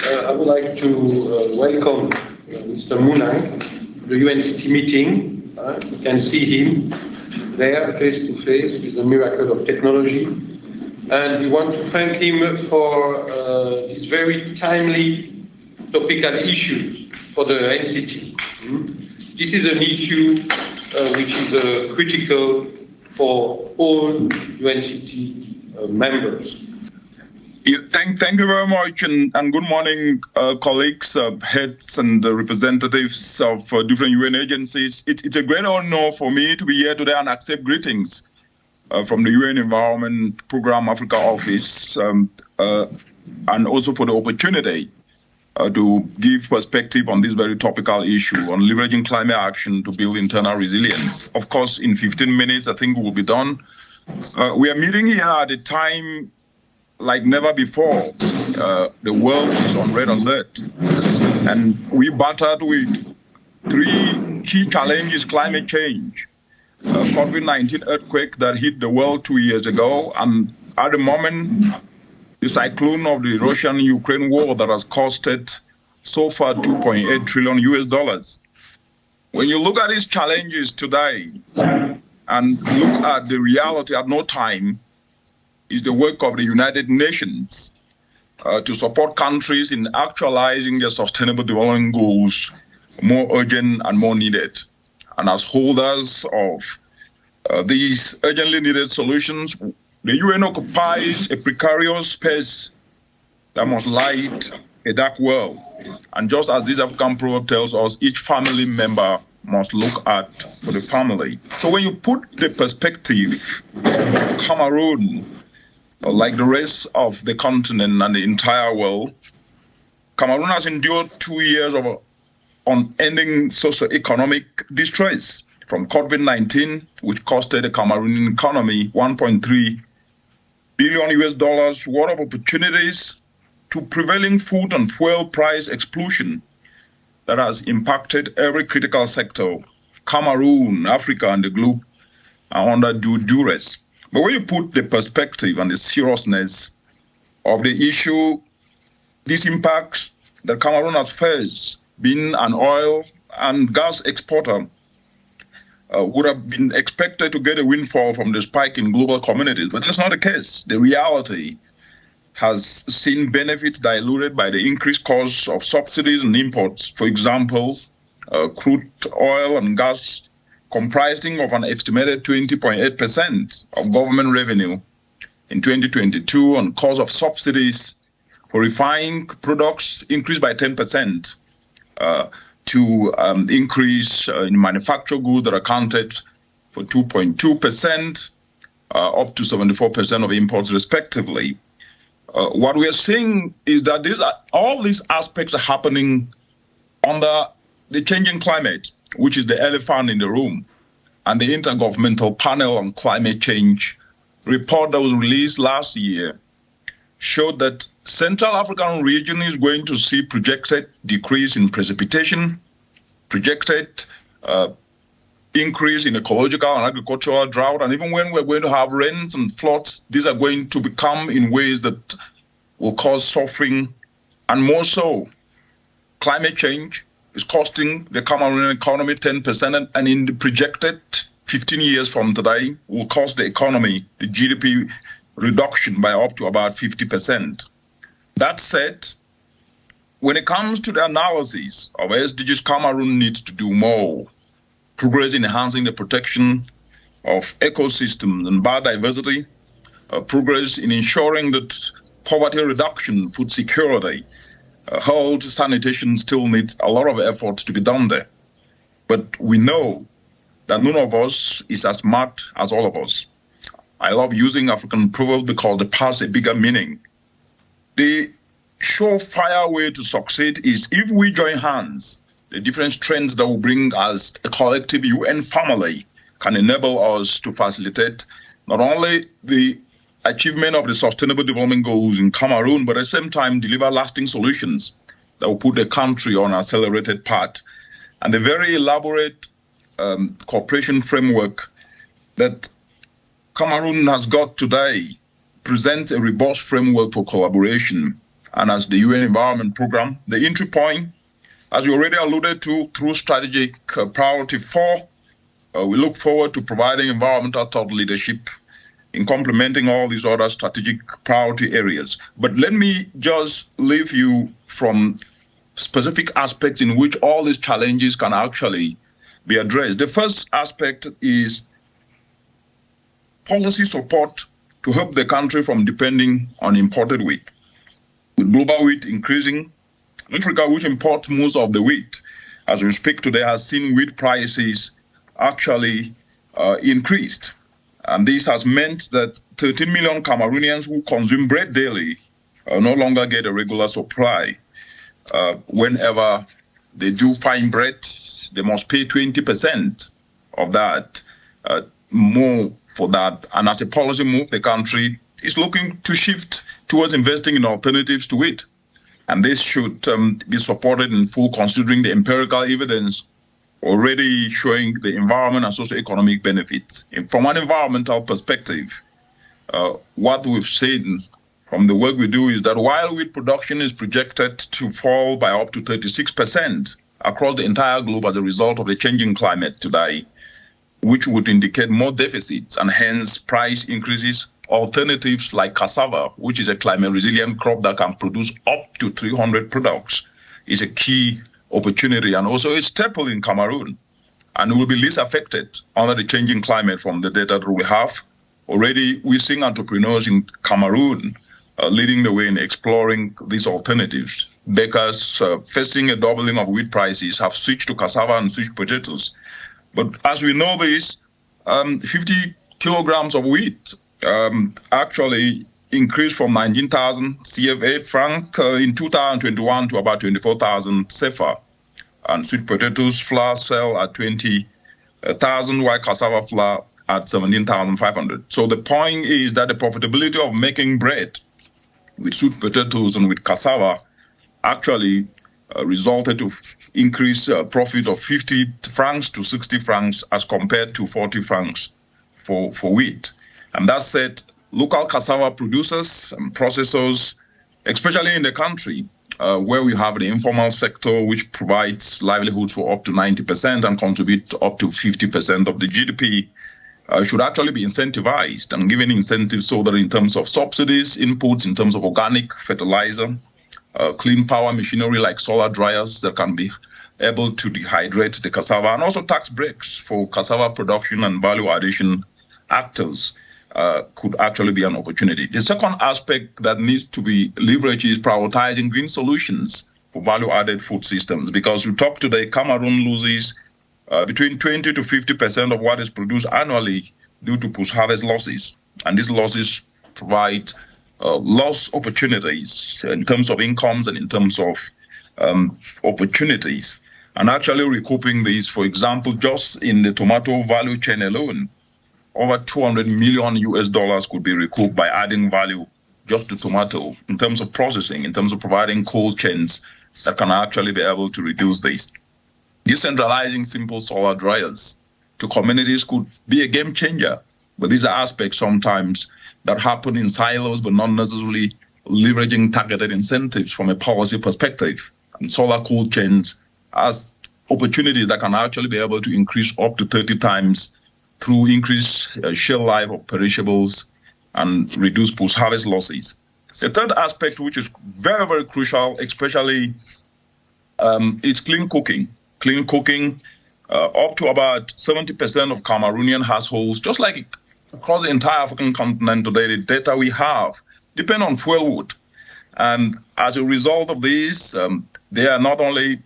I would like to welcome Mr. Mounang to the UNCT meeting. You can see him there face to face with the miracle of technology. And we want to thank him for these very timely topical issues for the NCT. This is an issue which is critical for all UNCT members. Yeah, thank you very much, and good morning, colleagues, heads, and representatives of different UN agencies. It's a great honor for me to be here today and accept greetings from the UN Environment Program Africa Office, and also for the opportunity to give perspective on this very topical issue on leveraging climate action to build internal resilience. Of course, in 15 minutes, I think we will be done. We are meeting here at a time like never before. The world is on red alert, and we battled with three key challenges: climate change, COVID-19 earthquake that hit the world 2 years ago, and at the moment, the cyclone of the Russian-Ukraine war that has costed so far $2.8 trillion US. When you look at these challenges today and look at the reality at no time, is the work of the United Nations to support countries in actualizing their sustainable development goals more urgent and more needed. And as holders of these urgently needed solutions, the UN occupies a precarious space that must light a dark world. And just as this African proverb tells us, each family member must look out for the family. So when you put the perspective of Cameroon, like the rest of the continent and the entire world, Cameroon has endured 2 years of unending socio-economic distress, from COVID-19, which costed the Cameroonian economy $1.3 billion US worth of opportunities, to prevailing food and fuel price explosion that has impacted every critical sector. Cameroon, Africa, and the globe are under due duress. But when you put the perspective and the seriousness of the issue, these impacts that Cameroon has faced, being an oil and gas exporter, would have been expected to get a windfall from the spike in global commodities, but that's not the case. The reality has seen benefits diluted by the increased cost of subsidies and imports. For example, crude oil and gas comprising of an estimated 20.8% of government revenue in 2022, and cost of subsidies for refined products increased by 10%. To increase in manufactured goods that accounted for 2.2%, up to 74% of imports, respectively. What we are seeing is that all these aspects are happening under the changing climate, which is the elephant in the room. And the Intergovernmental Panel on Climate Change report that was released last year showed that Central African region is going to see projected decrease in precipitation, projected increase in ecological and agricultural drought, and even when we're going to have rains and floods, these are going to become in ways that will cause suffering. And more so, climate change is costing the Cameroonian economy 10%, and in the projected 15 years from today, will cost the economy, the GDP reduction, by up to about 50%. That said, when it comes to the analysis of SDGs, Cameroon needs to do more. Progress in enhancing the protection of ecosystems and biodiversity, progress in ensuring that poverty reduction, food security, health, sanitation still needs a lot of efforts to be done there. But we know that none of us is as smart as all of us. I love using African proverb because they pass a bigger meaning. The surefire way to succeed is if we join hands. The different strengths that will bring as a collective UN family can enable us to facilitate not only the achievement of the Sustainable Development Goals in Cameroon, but at the same time deliver lasting solutions that will put the country on an accelerated path. And the very elaborate cooperation framework that Cameroon has got today presents a robust framework for collaboration and as the UN Environment Programme. The entry point, as we already alluded to, through strategic priority 4, we look forward to providing environmental thought leadership in complementing all these other strategic priority areas. But let me just leave you from specific aspects in which all these challenges can actually be addressed. The first aspect is policy support to help the country from depending on imported wheat. With global wheat increasing, Africa, which imports most of the wheat, as we speak today, has seen wheat prices actually increased. And this has meant that 13 million Cameroonians who consume bread daily no longer get a regular supply. Whenever they do find bread, they must pay 20% of that, more for that. And as a policy move, the country is looking to shift towards investing in alternatives to wheat. And this should be supported in full, considering the empirical evidence already showing the environment and socio-economic benefits. And from an environmental perspective, what we've seen from the work we do is that while wheat production is projected to fall by up to 36% across the entire globe as a result of the changing climate today, which would indicate more deficits and hence price increases, alternatives like cassava, which is a climate-resilient crop that can produce up to 300 products, is a key opportunity, and also a staple in Cameroon, and will be least affected under the changing climate from the data that we have. Already, we're seeing entrepreneurs in Cameroon leading the way in exploring these alternatives. Bakers facing a doubling of wheat prices have switched to cassava and sweet potatoes. But as we know this, 50 kilograms of wheat actually increased from 19,000 CFA franc in 2021 to about 24,000 CFA. And sweet potatoes flour sell at 20,000, while cassava flour at 17,500. So the point is that the profitability of making bread with sweet potatoes and with cassava actually resulted to increase profit of 50 francs to 60 francs as compared to 40 francs for wheat. And that said, local cassava producers and processors, especially in the country where we have the informal sector, which provides livelihoods for up to 90% and contribute up to 50% of the GDP, should actually be incentivized and given incentives so that in terms of subsidies, inputs, in terms of organic fertilizer, clean power machinery like solar dryers that can be able to dehydrate the cassava, and also tax breaks for cassava production and value addition actors could actually be an opportunity. The second aspect that needs to be leveraged is prioritizing green solutions for value-added food systems, because we talk today, Cameroon loses between 20 to 50% of what is produced annually due to post-harvest losses. And these losses provide lost opportunities in terms of incomes and in terms of opportunities. And actually recouping these, for example, just in the tomato value chain alone, over $200 million US could be recouped by adding value just to tomato in terms of processing, in terms of providing cold chains that can actually be able to reduce this. Decentralizing simple solar dryers to communities could be a game changer, but these are aspects sometimes that happen in silos, but not necessarily leveraging targeted incentives from a policy perspective. And solar cold chains as opportunities that can actually be able to increase up to 30 times through increased shelf life of perishables and reduce post-harvest losses. The third aspect, which is very, very crucial, especially is clean cooking. Clean cooking, up to about 70% of Cameroonian households, just like across the entire African continent today, the data we have depend on fuel wood. And as a result of this, they are not only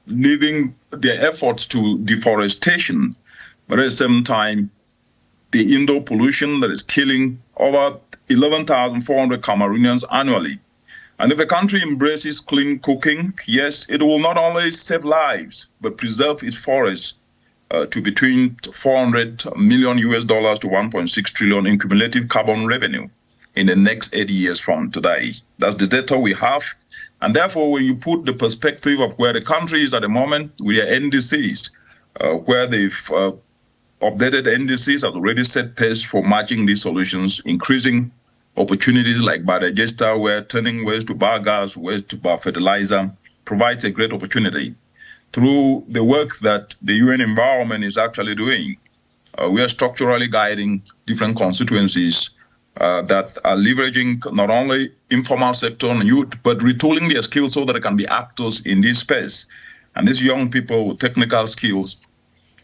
leaving their efforts to deforestation, but at the same time, the indoor pollution that is killing over 11,400 Cameroonians annually. And if a country embraces clean cooking, yes, it will not only save lives, but preserve its forests to between $400 million US to 1.6 trillion in cumulative carbon revenue in the next 80 years from today. That's the data we have. And therefore, when you put the perspective of where the country is at the moment with their NDCs, where they've updated NDCs have already set pace for matching these solutions, increasing opportunities like biodigester, where turning waste to biogas, waste to biofertilizer provides a great opportunity. Through the work that the UN Environment is actually doing, we are structurally guiding different constituencies that are leveraging not only informal sector and youth, but retooling their skills so that they can be actors in this space. And these young people with technical skills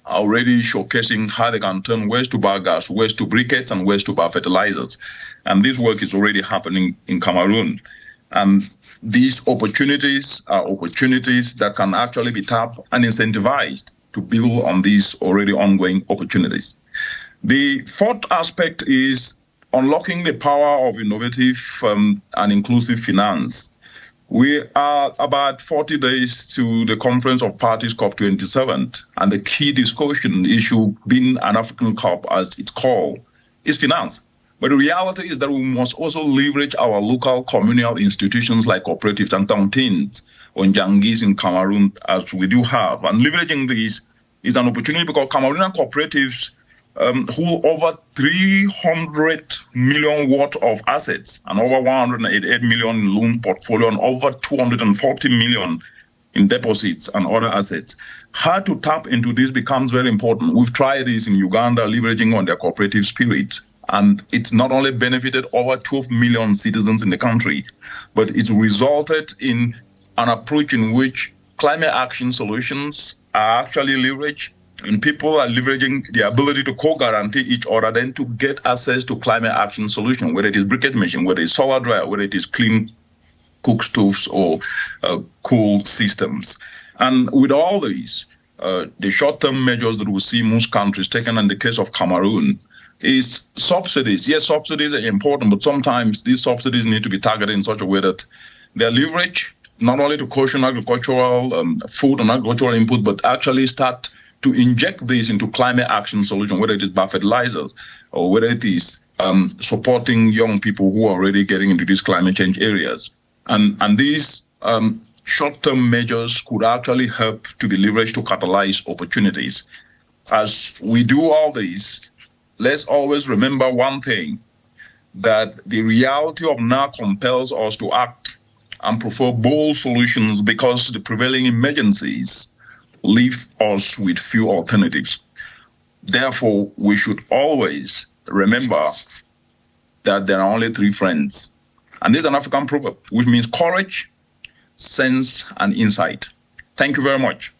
are already showcasing how they can turn waste to biogas, waste to briquettes, and waste to biofertilizers. And this work is already happening in Cameroon. And these opportunities are opportunities that can actually be tapped and incentivized to build on these already ongoing opportunities. The fourth aspect is unlocking the power of innovative and inclusive finance. We are about 40 days to the Conference of Parties Oct2022, and the key discussion issue, being an African COP as it's called, is finance. But the reality is that we must also leverage our local communal institutions like cooperatives and tontines or njangis in Cameroon, as we do have. And leveraging these is an opportunity because Cameroonian cooperatives hold over 300 million worth of assets and over 188 million in loan portfolio and over 240 million in deposits and other assets. How to tap into this becomes very important. We've tried this in Uganda, leveraging on their cooperative spirit. And it's not only benefited over 12 million citizens in the country, but it's resulted in an approach in which climate action solutions are actually leveraged, and people are leveraging the ability to co-guarantee each other, then to get access to climate action solution, whether it is briquette machine, whether it's solar dryer, whether it is clean cook stoves or cool systems. And with all these, the short-term measures that we see most countries taking in the case of Cameroon is subsidies. Yes, subsidies are important, but sometimes these subsidies need to be targeted in such a way that they are leveraged not only to caution agricultural food and agricultural input, but actually start to inject this into climate action solution, whether it is biofertilizers or whether it is supporting young people who are already getting into these climate change areas. And these short-term measures could actually help to be leveraged to catalyze opportunities. As we do all this, let's always remember one thing, that the reality of now compels us to act and prefer bold solutions because the prevailing emergencies leave us with few alternatives. Therefore, we should always remember that there are only three friends. And this is an African proverb, which means courage, sense, and insight. Thank you very much.